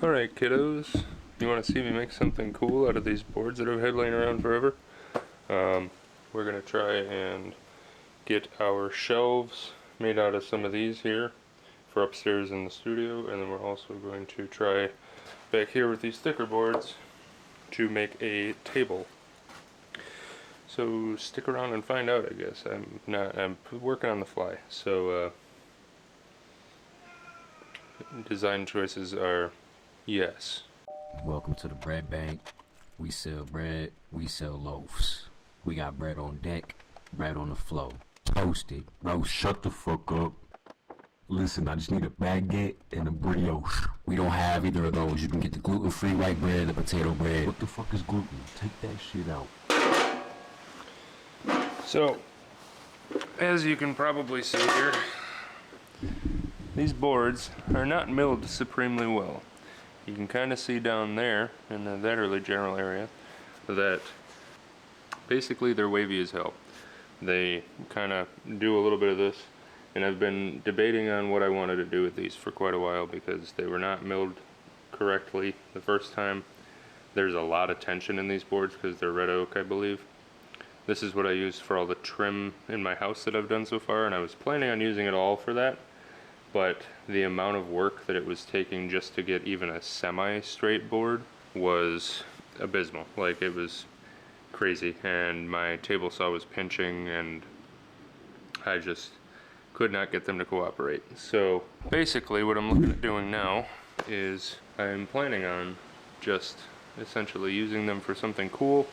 Alright kiddos, you want to see me make something cool out of these boards that I've had laying around forever? We're going to try and get our shelves made out of some of these here for upstairs in the studio, and then we're also going to try back here with these thicker boards to make a table. So stick around and find out, I guess. I'm working on the fly, so design choices are yes. Welcome to the bread bank. We sell bread, we sell loaves. We got bread on deck, bread on the floor. Toasted, roast. Shut the fuck up. Listen, I just need a baguette and a brioche. We don't have either of those. You can get the gluten-free white bread, the potato bread. What the fuck is gluten? Take that shit out. So, as you can probably see here, these boards are not milled supremely well. You can kind of see down there in that early general area that basically they're wavy as hell. They kind of do a little bit of this, and I've been debating on what I wanted to do with these for quite a while because they were not milled correctly the first time. There's a lot of tension in these boards because they're red oak, I believe. This is what I use for all the trim in my house that I've done so far, and I was planning on using it all for that. But the amount of work that it was taking just to get even a semi-straight board was abysmal. Like, it was crazy, and my table saw was pinching, and I just could not get them to cooperate. So basically what I'm looking at doing now is I'm planning on just essentially using them for something cool.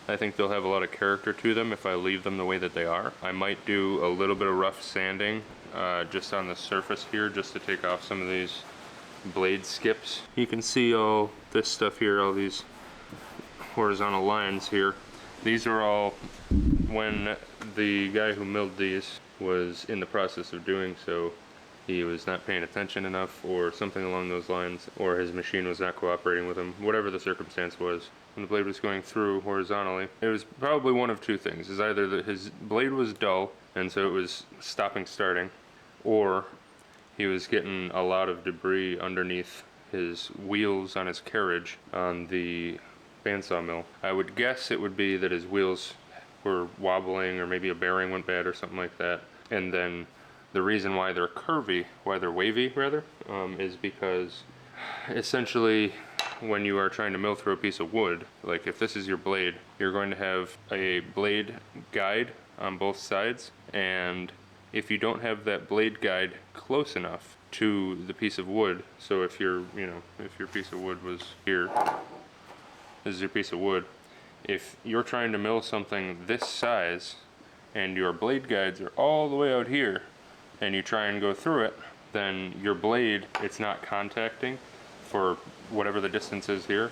I think they'll have a lot of character to them if I leave them the way that they are. I might do a little bit of rough sanding just on the surface here, just to take off some of these blade skips. You can see all this stuff here, all these horizontal lines here. These are all when the guy who milled these was in the process of doing so. He was not paying attention enough or something along those lines, or his machine was not cooperating with him, whatever the circumstance was. When the blade was going through horizontally, it was probably one of two things. Is either that his blade was dull and so it was stopping starting, or he was getting a lot of debris underneath his wheels on his carriage on the bandsaw mill. I would guess it would be that his wheels were wobbling, or maybe a bearing went bad or something like that. And then the reason why they're curvy, why they're wavy rather, is because essentially when you are trying to mill through a piece of wood, like if this is your blade, you're going to have a blade guide on both sides, and if you don't have that blade guide close enough to the piece of wood, so if your piece of wood was here, this is your piece of wood, if you're trying to mill something this size and your blade guides are all the way out here and you try and go through it, then your blade, it's not contacting for whatever the distance is here.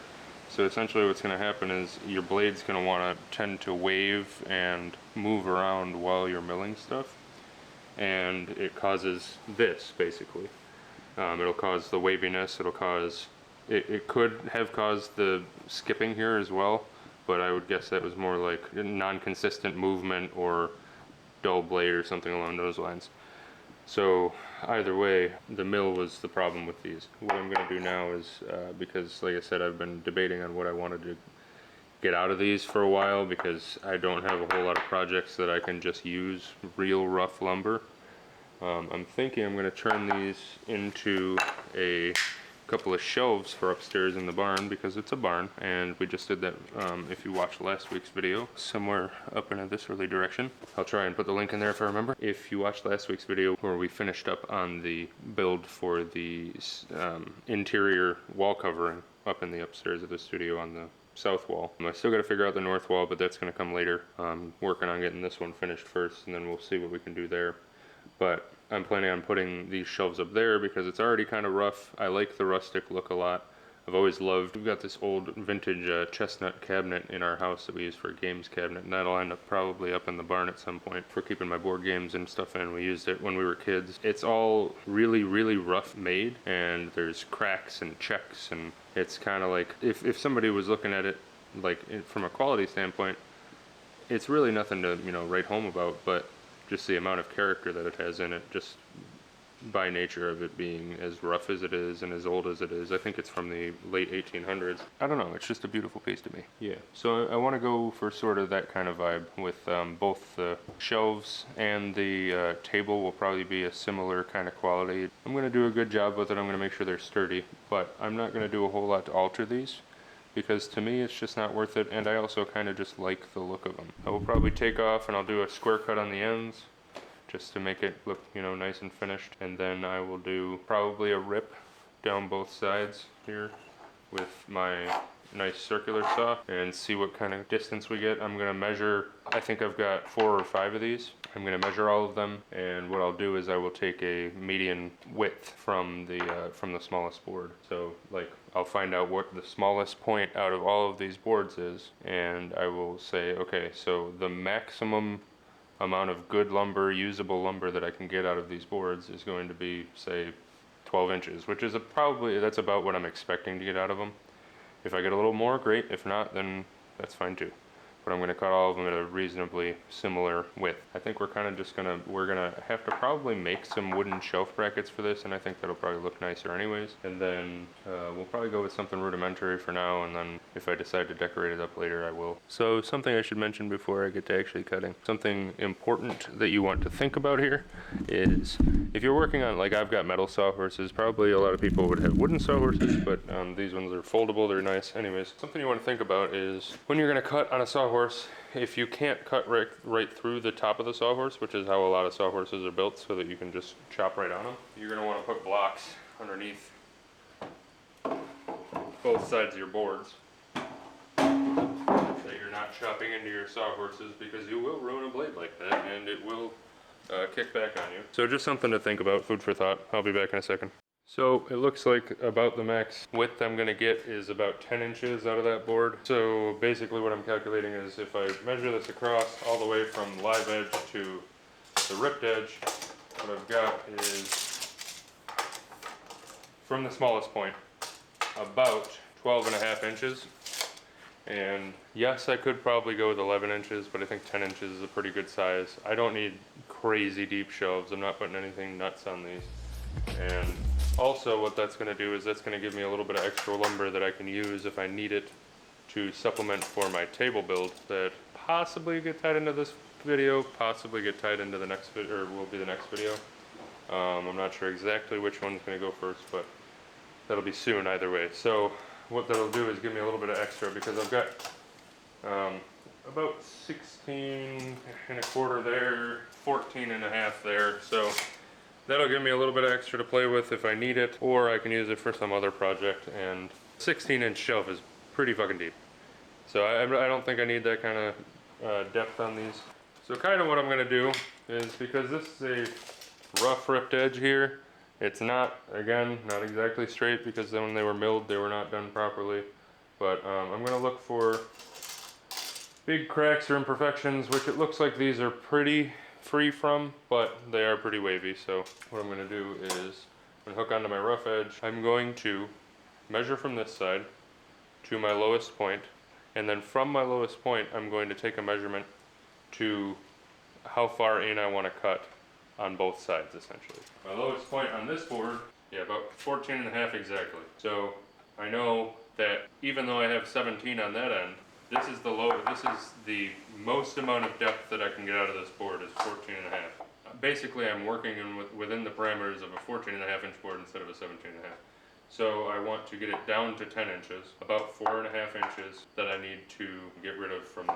So essentially what's going to happen is your blade's going to want to tend to wave and move around while you're milling stuff, and it causes this basically. It'll cause the waviness, it'll cause, it could have caused the skipping here as well, but I would guess that was more like non-consistent movement or dull blade or something along those lines. So either way, the mill was the problem with these. What I'm going to do now is, because like I said, I've been debating on what I wanted to get out of these for a while, because I don't have a whole lot of projects that I can just use real rough lumber. I'm thinking I'm going to turn these into a couple of shelves for upstairs in the barn, because it's a barn, and we just did that. If you watched last week's video, somewhere up in this early direction, I'll try and put the link in there if I remember. If you watched last week's video where we finished up on the build for the interior wall covering up in the upstairs of the studio on the south wall, I still got to figure out the north wall, but that's going to come later. I'm working on getting this one finished first, and then we'll see what we can do there. But I'm planning on putting these shelves up there because it's already kind of rough. I like the rustic look a lot. I've always loved, we've got this old vintage chestnut cabinet in our house that we use for a games cabinet, and that'll end up probably up in the barn at some point for keeping my board games and stuff in. We used it when we were kids. It's all really, really rough made, and there's cracks and checks, and it's kind of like, if somebody was looking at it like from a quality standpoint, it's really nothing to, write home about, but just the amount of character that it has in it just by nature of it being as rough as it is and as old as it is. I think it's from the late 1800s. I don't know, it's just a beautiful piece to me. Yeah, so I want to go for sort of that kind of vibe with both the shelves and the table will probably be a similar kind of quality. I'm going to do a good job with it. I'm going to make sure they're sturdy, but I'm not going to do a whole lot to alter these, because to me it's just not worth it, and I also kind of just like the look of them. I will probably take off and I'll do a square cut on the ends just to make it look, you know, nice and finished, and then I will do probably a rip down both sides here with my nice circular saw and see what kind of distance we get. I'm gonna measure, I think I've got 4 or 5 of these. I'm gonna measure all of them, and what I'll do is I will take a median width from the smallest board. So like I'll find out what the smallest point out of all of these boards is, and I will say, okay, so the maximum amount of good lumber, usable lumber that I can get out of these boards is going to be, say, 12 inches, which is probably, that's about what I'm expecting to get out of them. If I get a little more, great. If not, then that's fine too. But I'm going to cut all of them at a reasonably similar width. I think we're kind of just we're gonna have to probably make some wooden shelf brackets for this, and I think that'll probably look nicer anyways. And then we'll probably go with something rudimentary for now, and then if I decide to decorate it up later, I will. So something I should mention before I get to actually cutting, something important that you want to think about here is if you're working on, like I've got metal sawhorses, probably a lot of people would have wooden sawhorses, but these ones are foldable, they're nice. Anyways, something you want to think about is when you're going to cut on a sawhorse, if you can't cut right through the top of the sawhorse, which is how a lot of sawhorses are built so that you can just chop right on them, you're going to want to put blocks underneath both sides of your boards that you're not chopping into your sawhorses, because you will ruin a blade like that and it will kick back on you. So just something to think about, food for thought. I'll be back in a second. So it looks like about the max width I'm going to get is about 10 inches out of that board. So basically what I'm calculating is if I measure this across all the way from live edge to the ripped edge, what I've got is from the smallest point about 12.5 inches. And yes, I could probably go with 11 inches, but I think 10 inches is a pretty good size. I don't need crazy deep shelves. I'm not putting anything nuts on these. And also what that's going to do is that's going to give me a little bit of extra lumber that I can use if I need it to supplement for my table build that possibly get tied into this video, possibly get tied into the next video, or will be the next video. I'm not sure exactly which one's going to go first, but that'll be soon either way. So what that'll do is give me a little bit of extra, because I've got about 16 and a quarter there, 14 and a half there. So that'll give me a little bit of extra to play with if I need it, or I can use it for some other project. And 16-inch shelf is pretty fucking deep. So I don't think I need that kind of depth on these. So kind of what I'm gonna do is, because this is a rough ripped edge here, it's not, again, not exactly straight, because when they were milled, they were not done properly. But I'm gonna look for big cracks or imperfections, which it looks like these are pretty free from, but they are pretty wavy. So what I'm going to do is I'm going to hook onto my rough edge. I'm going to measure from this side to my lowest point, and then from my lowest point I'm going to take a measurement to how far in I want to cut on both sides, essentially. My lowest point on this board, yeah, about 14 and a half exactly. So I know that even though I have 17 on that end, this is the most amount of depth that I can get out of this board is 14 and a half. Basically, I'm working within the parameters of a 14 and a half inch board instead of a 17 and a half. So I want to get it down to 10 inches, about 4.5 inches that I need to get rid of from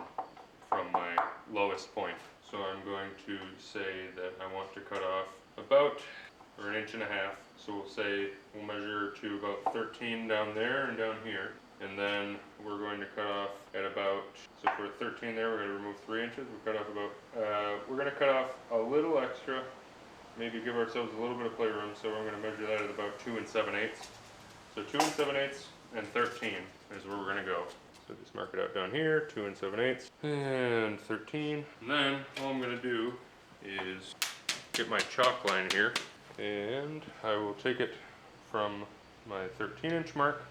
my lowest point. So I'm going to say that I want to cut off about, or 1.5 inches. So we'll measure to about 13 down there and down here. And then we're going to cut off at about, so for 13 there, we're going to remove 3 inches. We'll cut off about, we're going to cut off a little extra, maybe give ourselves a little bit of playroom. So we're going to measure that at about 2 7/8. So 2 7/8 and 13 is where we're going to go. So just mark it out down here, 2 7/8 and 13. And then all I'm going to do is get my chalk line here, and I will take it from my 13-inch mark.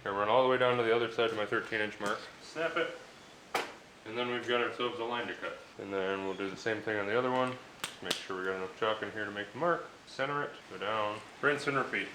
I run all the way down to the other side of my 13-inch mark, snap it, and then we've got ourselves a line to cut. And then we'll do the same thing on the other one. Make sure we got enough chalk in here to make the mark. Center it, go down, rinse and repeat.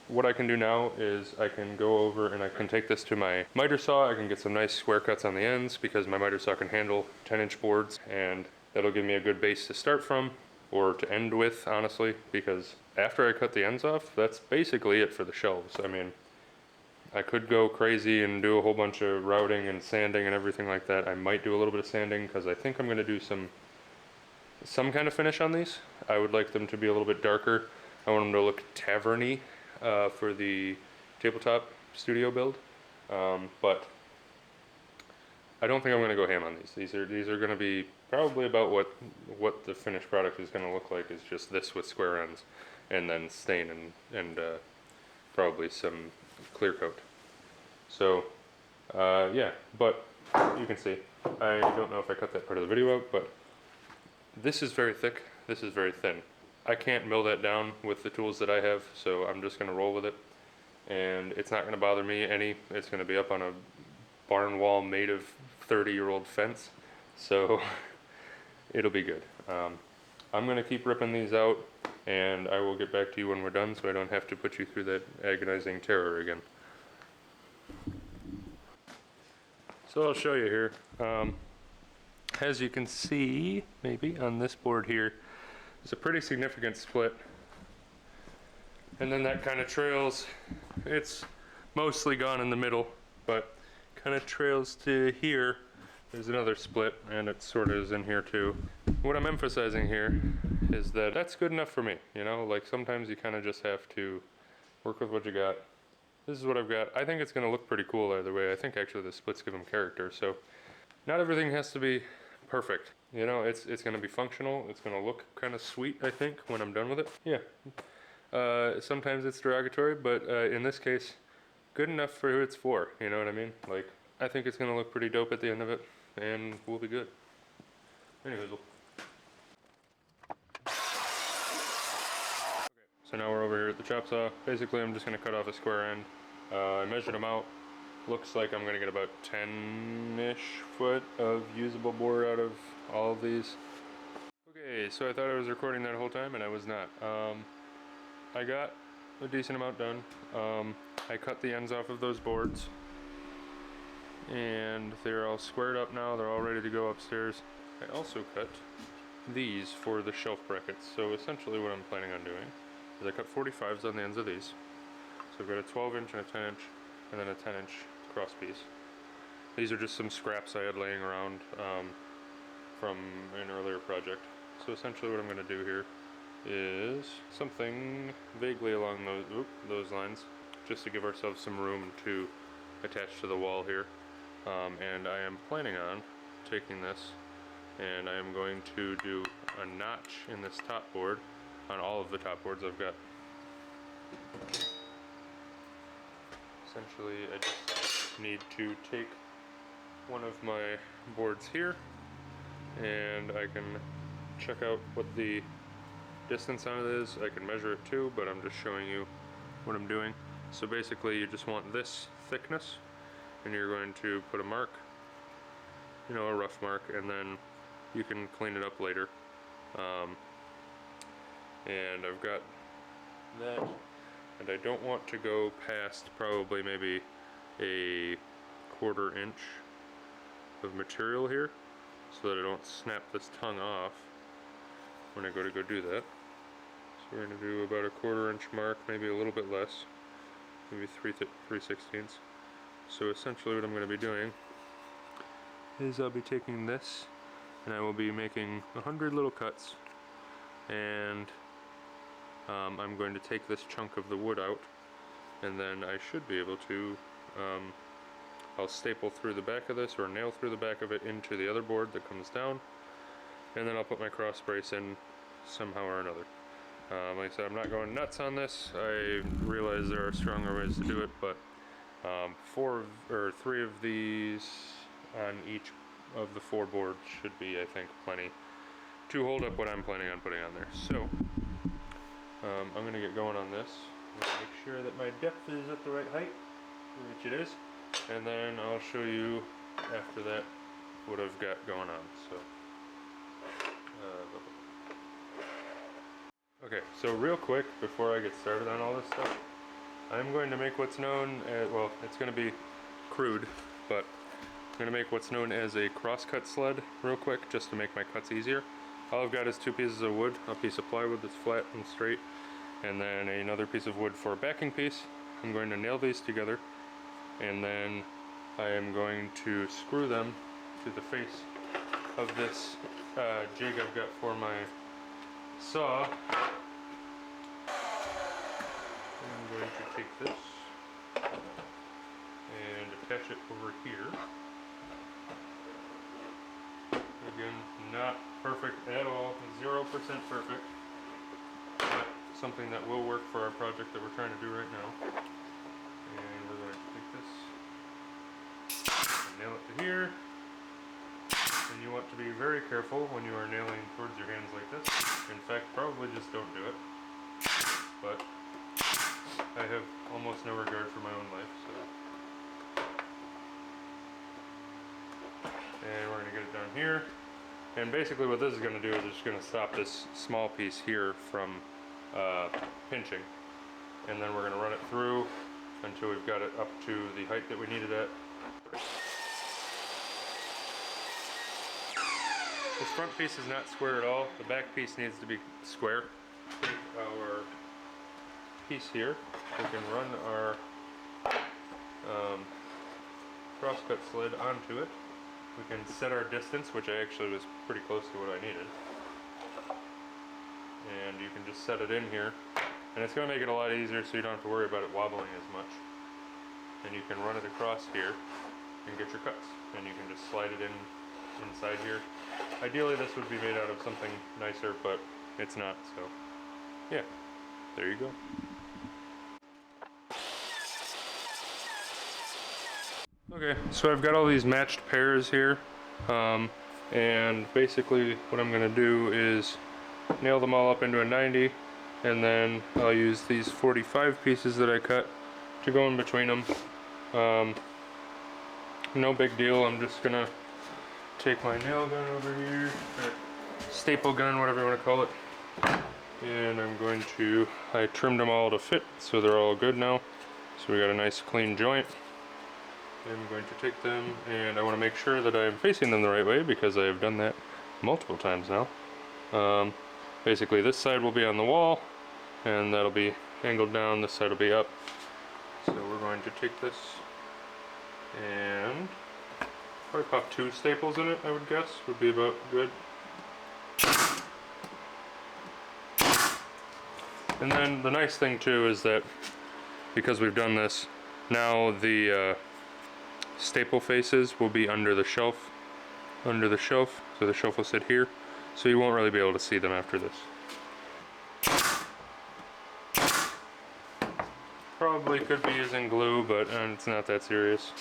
What I can do now is I can go over and I can take this to my miter saw. I can get some nice square cuts on the ends because my miter saw can handle 10-inch boards, and that'll give me a good base to start from or to end with, honestly, because after I cut the ends off, that's basically it for the shelves. I mean, I could go crazy and do a whole bunch of routing and sanding and everything like that. I might do a little bit of sanding because I think I'm going to do some kind of finish on these. I would like them to be a little bit darker. I want them to look tavern-y for the tabletop studio build, but I don't think I'm going to go ham on these. These are going to be probably about what the finished product is going to look like, is just this with square ends, and then stain and probably some clear coat. So yeah, but you can see, I don't know if I cut that part of the video out, but this is very thick, this is very thin. I can't mill that down with the tools that I have, so I'm just going to roll with it, and it's not going to bother me any. It's going to be up on a barn wall made of 30-year-old fence, so it'll be good. I'm going to keep ripping these out, and I will get back to you when we're done so I don't have to put you through that agonizing terror again. So I'll show you here. As you can see, maybe on this board here, it's a pretty significant split, and then that kind of trails. It's mostly gone in the middle, but kind of trails to here. There's another split, and it sort of is in here too. What I'm emphasizing here is that that's good enough for me, you know? Like, sometimes you kind of just have to work with what you got. This is what I've got. I think it's going to look pretty cool either way. I think actually the splits give them character, so not everything has to be perfect. You know, it's going to be functional. It's going to look kind of sweet, I think, when I'm done with it. Yeah. Sometimes it's derogatory, but in this case, good enough for who it's for. You know what I mean? Like, I think it's going to look pretty dope at the end of it, and we'll be good. Anyways. Okay, so now we're over here at the chop saw. Basically, I'm just going to cut off a square end. I measured them out. Looks like I'm going to get about 10-ish foot of usable board out of all of these. Okay, so I thought I was recording that whole time, and I was not. I got a decent amount done. I cut the ends off of those boards, and they're all squared up now. They're all ready to go upstairs. I also cut these for the shelf brackets. So essentially what I'm planning on doing is I cut 45s on the ends of these. So I've got a 12-inch and a 10-inch, and then a 10-inch cross piece. These are just some scraps I had laying around from an earlier project. So essentially what I'm going to do here is something vaguely along those lines, just to give ourselves some room to attach to the wall here. And I am planning on taking this, and I am going to do a notch in this top board on all of the top boards I've got. Essentially, I just need to take one of my boards here, and I can check out what the distance on it is. I can measure it too, but I'm just showing you what I'm doing. So basically, you just want this thickness, and you're going to put a mark, you know, a rough mark, and then you can clean it up later. And I've got that. And I don't want to go past probably maybe a 1/4 inch of material here, so that I don't snap this tongue off when I go to do that. So we're going to do about a 1/4 inch mark, maybe a little bit less, maybe 3/16. So essentially what I'm going to be doing is I'll be taking this, and I will be making 100 little cuts, and I'm going to take this chunk of the wood out, and then I should be able to, I'll staple through the back of this, or nail through the back of it into the other board that comes down, and then I'll put my cross brace in somehow or another. Like I said, I'm not going nuts on this. I realize there are stronger ways to do it, but 3 of these on each of the 4 boards should be, I think, plenty to hold up what I'm planning on putting on there. So I'm gonna get going on this. I'm gonna make sure that my depth is at the right height, which it is, and then I'll show you after that what I've got going on. So okay, so real quick before I get started on all this stuff, I'm going to make what's known as, well, it's going to be crude, but I'm going to make what's known as a crosscut sled real quick, just to make my cuts easier. All I've got is 2 pieces of wood, a piece of plywood that's flat and straight, and then another piece of wood for a backing piece. I'm going to nail these together, and then I am going to screw them to the face of this jig I've got for my saw. I'm going to take this and attach it over here. Again, not perfect at all, 0% perfect, but something that will work for our project that we're trying to do right now. And we're going to take this and nail it to here. And you want to be very careful when you are nailing towards your hands like this. In fact, probably just don't do it. But I have almost no regard for my own life, so. And we're gonna get it down here. And basically what this is gonna do is it's gonna stop this small piece here from pinching. And then we're gonna run it through until we've got it up to the height that we need it at. This front piece is not square at all. The back piece needs to be square. Take our piece here. We can run our crosscut sled onto it. We can set our distance, which I actually was pretty close to what I needed. And you can just set it in here. And it's going to make it a lot easier so you don't have to worry about it wobbling as much. And you can run it across here and get your cuts. And you can just slide it in inside here. Ideally this would be made out of something nicer, but it's not, so yeah, there you go. Okay, so I've got all these matched pairs here, and basically what I'm going to do is nail them all up into a 90, and then I'll use these 45 pieces that I cut to go in between them. No big deal, I'm just going to take my nail gun over here, or staple gun, whatever you want to call it, and I'm going to, I trimmed them all to fit, so they're all good now. So we got a nice clean joint. I'm going to take them, and I want to make sure that I'm facing them the right way, because I have done that multiple times now. Basically this side will be on the wall, and that'll be angled down, this side will be up. So we're going to take this and probably pop 2 staples in it, I would guess, would be about good. And then the nice thing too is that because we've done this, now the staple faces will be under the shelf, so the shelf will sit here, so you won't really be able to see them after this. Probably could be using glue, but it's not that serious.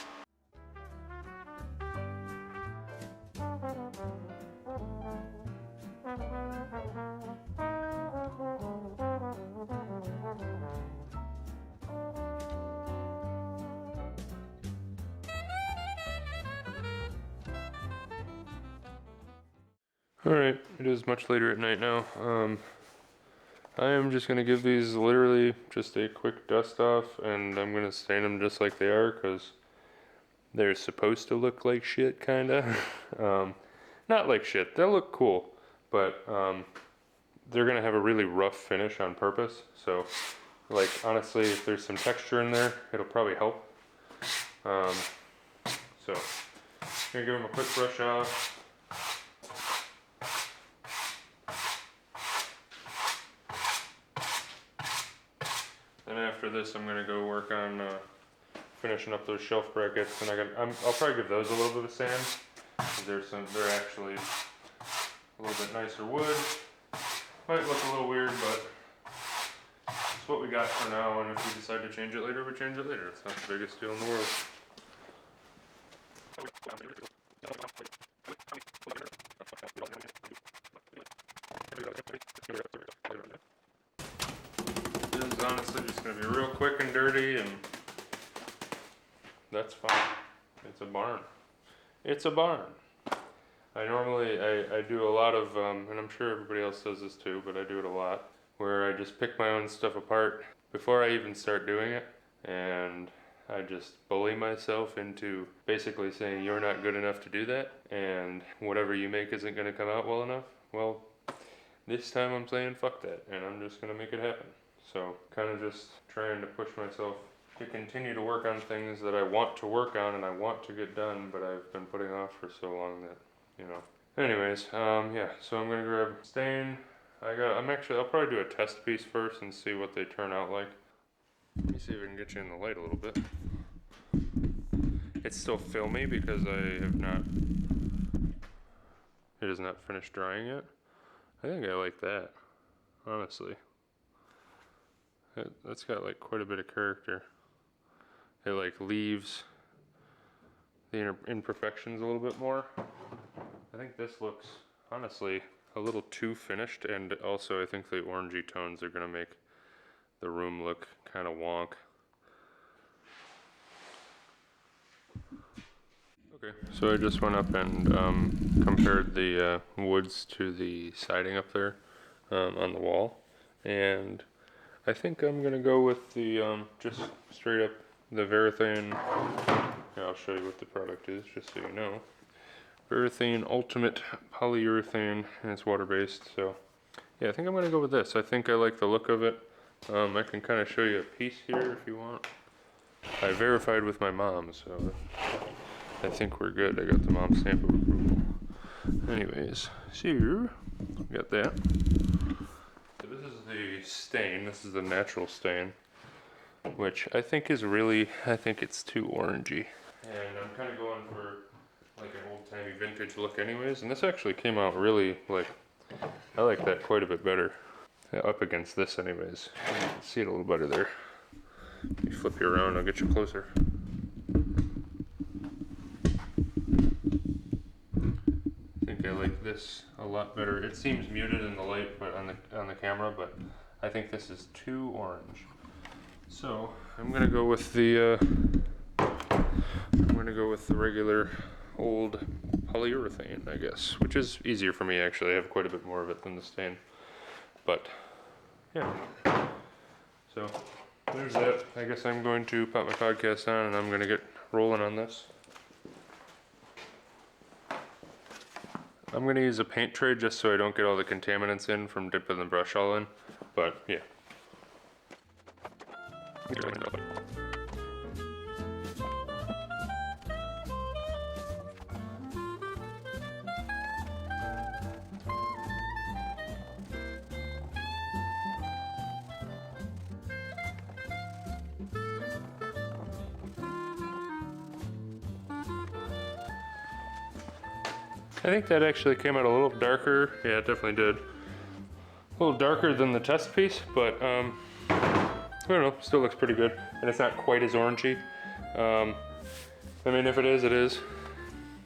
Alright, it is much later at night now. I am just going to give these literally just a quick dust off, and I'm going to stain them just like they are, because they're supposed to look like shit, kinda. Not like shit, they'll look cool, but they're going to have a really rough finish on purpose, so like honestly if there's some texture in there it'll probably help. So I'm going to give them a quick brush off. And after this, I'm gonna go work on finishing up those shelf brackets, and I'll probably give those a little bit of sand. They're actually a little bit nicer wood. Might look a little weird, but it's what we got for now. And if we decide to change it later, we change it later. It's not the biggest deal in the world. This is honestly just going to be real quick and dirty, and that's fine. It's a barn. It's a barn. I do a lot of, and I'm sure everybody else does this too, but I do it a lot, where I just pick my own stuff apart before I even start doing it, and I just bully myself into basically saying you're not good enough to do that, and whatever you make isn't going to come out well enough. Well, this time I'm saying fuck that, and I'm just going to make it happen. So kind of just trying to push myself to continue to work on things that I want to work on and I want to get done, but I've been putting off for so long that, you know. Anyways, yeah, so I'm going to grab stain. I'll probably do a test piece first and see what they turn out like. Let me see if I can get you in the light a little bit. It's still filmy because it has not finished drying yet. I think I like that, honestly. That's got like quite a bit of character. It like leaves the imperfections a little bit more. I think this looks, honestly, a little too finished, and also I think the orangey tones are gonna make the room look kind of wonk. Okay, so I just went up and compared the woods to the siding up there on the wall, and I think I'm gonna go with the just straight up the Varathane. Yeah, I'll show you what the product is just so you know. Varathane Ultimate Polyurethane, and it's water based. So yeah, I think I'm gonna go with this. I think I like the look of it. I can kind of show you a piece here if you want. I verified with my mom, so I think we're good. I got the mom stamp of approval. Anyways, so got that. So this is the stain. This is the natural stain, which I think is really, I think it's too orangey. And I'm kind of going for like an old-timey vintage look anyways. And this actually came out really, like, I like that quite a bit better. Yeah, up against this anyways. See it a little better there. Let me flip you around, I'll get you closer. I think I like this a lot better. It seems muted in the light, but on the camera, but I think this is too orange. So I'm gonna go with the regular old polyurethane, I guess, which is easier for me actually. I have quite a bit more of it than the stain, but yeah. So there's that. I guess I'm going to pop my podcast on and I'm gonna get rolling on this. I'm gonna use a paint tray just so I don't get all the contaminants in from dipping the brush all in, but yeah. I think that actually came out a little darker. Yeah, it definitely did. A little darker than the test piece, but I don't know, still looks pretty good. And it's not quite as orangey. I mean, if it is, it is.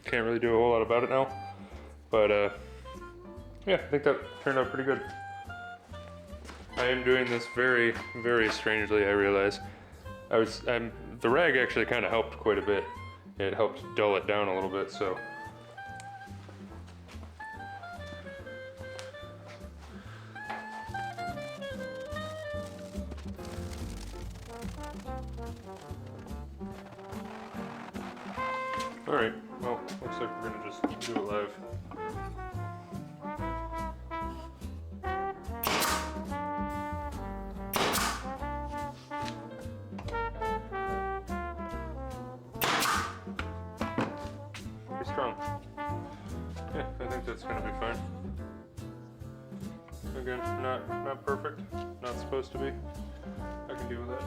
Can't really do a whole lot about it now. But yeah, I think that turned out pretty good. I am doing this very, very strangely, I realize. The rag actually kind of helped quite a bit. It helped dull it down a little bit, so. Alright, well, looks like we're gonna just do it live. Pretty strong. Yeah, I think that's gonna be fine. Again, not perfect, not supposed to be. I can deal with that.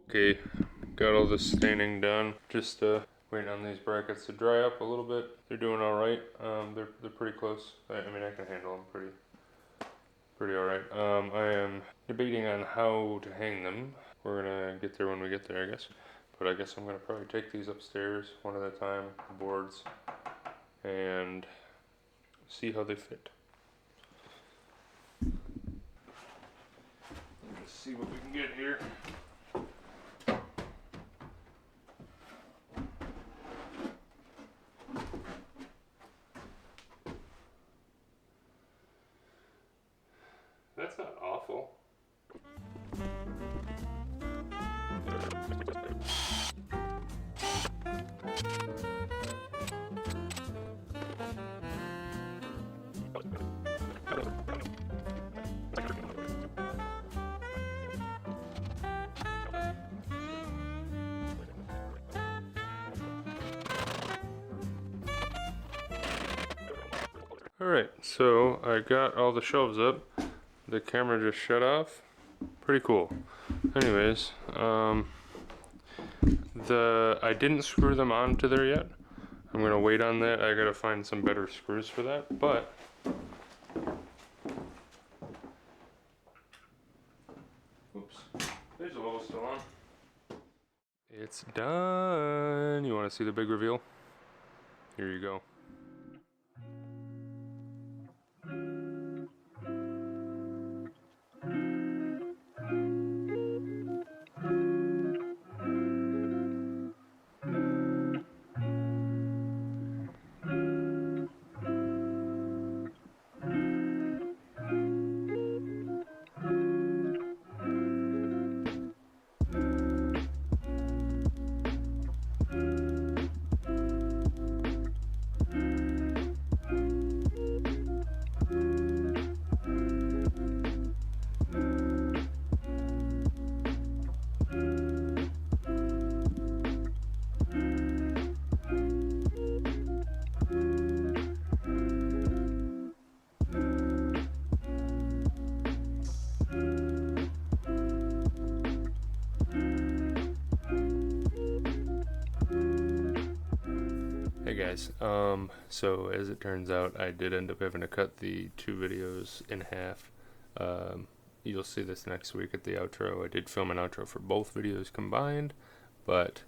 Okay, got all the staining done. Just waiting on these brackets to dry up a little bit. They're doing all right. They're pretty close. I mean, I can handle them pretty all right. I am debating on how to hang them. We're gonna get there when we get there, I guess. But I guess I'm gonna probably take these upstairs one at a time, the boards, and see how they fit. Let's see what we can get here. That's not awful. Alright, so I got all the shelves up. The camera just shut off. Pretty cool. Anyways, I didn't screw them onto there yet. I'm gonna wait on that. I gotta find some better screws for that, but oops, there's a little still on. It's done. You wanna see the big reveal? Here you go. Hey guys, so as it turns out, I did end up having to cut the 2 videos in half. You'll see this next week at the outro. I did film an outro for both videos combined, but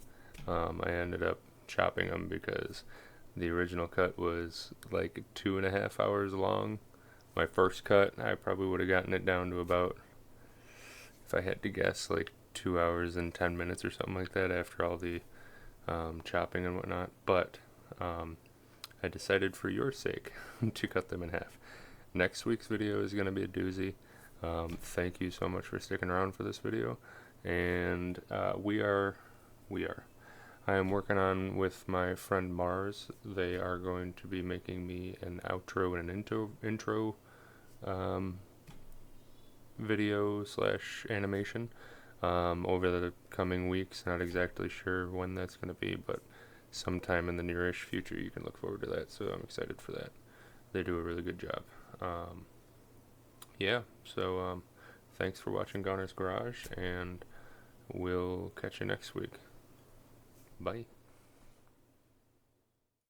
I ended up chopping them because the original cut was like 2.5 hours long. My first cut, I probably would have gotten it down to about, if I had to guess, like 2 hours and 10 minutes or something like that after all the chopping and whatnot, but I decided for your sake to cut them in half. Next week's video is going to be a doozy. Thank you so much for sticking around for this video, and I am working on with my friend Mars. They are going to be making me an outro and an intro video / animation over the coming weeks. Not exactly sure when that's going to be, but sometime in the nearish future you can look forward to that, so I'm excited for that. They do a really good job. Yeah, so thanks for watching Goner's Garage, and we'll catch you next week. Bye.